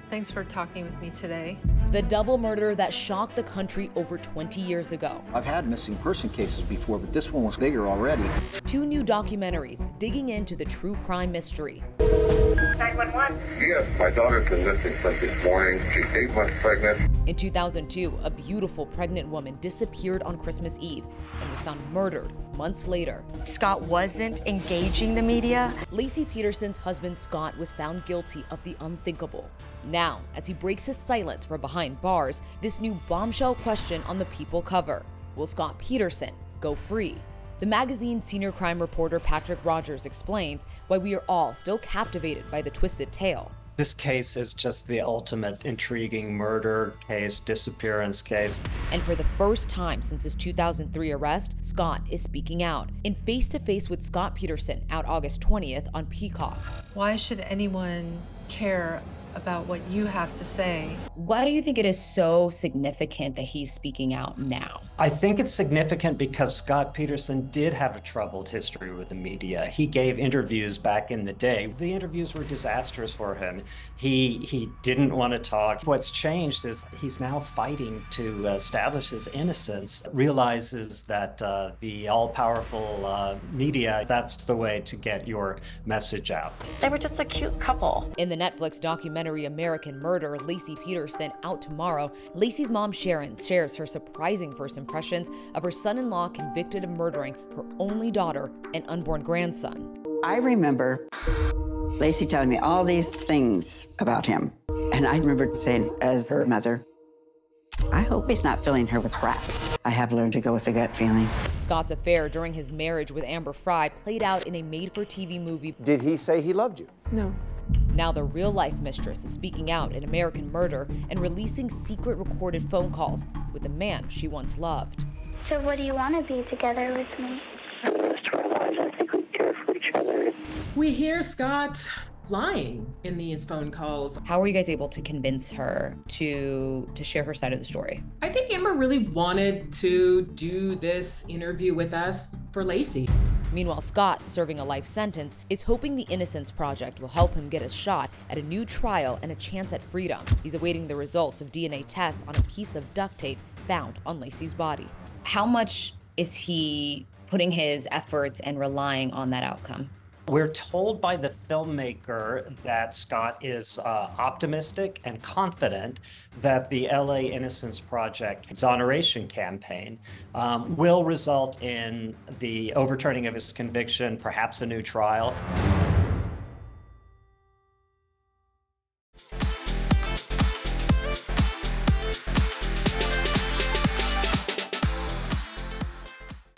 Thanks for talking with me today. The double murder that shocked the country over 20 years ago. I've had missing person cases before, but this one was bigger already. 2 new documentaries digging into the true crime mystery. 911. Yes, my daughter's been missing since this morning. She's 8 months pregnant. In 2002, a beautiful pregnant woman disappeared on Christmas Eve and was found murdered months later. Scott wasn't engaging the media. Laci Peterson's husband, Scott, was found guilty of the unthinkable. Now, as he breaks his silence from behind bars, this new bombshell question on the People cover: will Scott Peterson go free? The magazine's senior crime reporter Patrick Rogers explains why we are all still captivated by the twisted tale. This case is just the ultimate intriguing murder case, disappearance case. And for the first time since his 2003 arrest, Scott is speaking out. In Face to Face with Scott Peterson, out August 20th on Peacock. Why should anyone care about what you have to say? Why do you think it is so significant that he's speaking out now? I think it's significant because Scott Peterson did have a troubled history with the media. He gave interviews back in the day. The interviews were disastrous for him. He didn't want to talk. What's changed is he's now fighting to establish his innocence, realizes that the all-powerful media, that's the way to get your message out. They were just a cute couple. In the Netflix documentary American Murder, Laci Peterson, out tomorrow, Laci's mom Sharon shares her surprising first impressions of her son-in-law convicted of murdering her only daughter and unborn grandson. I remember Laci telling me all these things about him. And I remember saying, as her mother, I hope he's not filling her with crap. I have learned to go with a gut feeling. Scott's affair during his marriage with Amber Frey played out in a made-for-TV movie. Did he say he loved you? No. Now the real-life mistress is speaking out in American Murder and releasing secret recorded phone calls with the man she once loved. So what do you want to be together with me? We hear Scott lying in these phone calls. How were you guys able to convince her to share her side of the story? I think Amber really wanted to do this interview with us for Laci. Meanwhile, Scott, serving a life sentence, is hoping the Innocence Project will help him get a shot at a new trial and a chance at freedom. He's awaiting the results of DNA tests on a piece of duct tape found on Laci's body. How much is he putting his efforts and relying on that outcome? We're told by the filmmaker that Scott is optimistic and confident that the LA Innocence Project exoneration campaign will result in the overturning of his conviction, perhaps a new trial.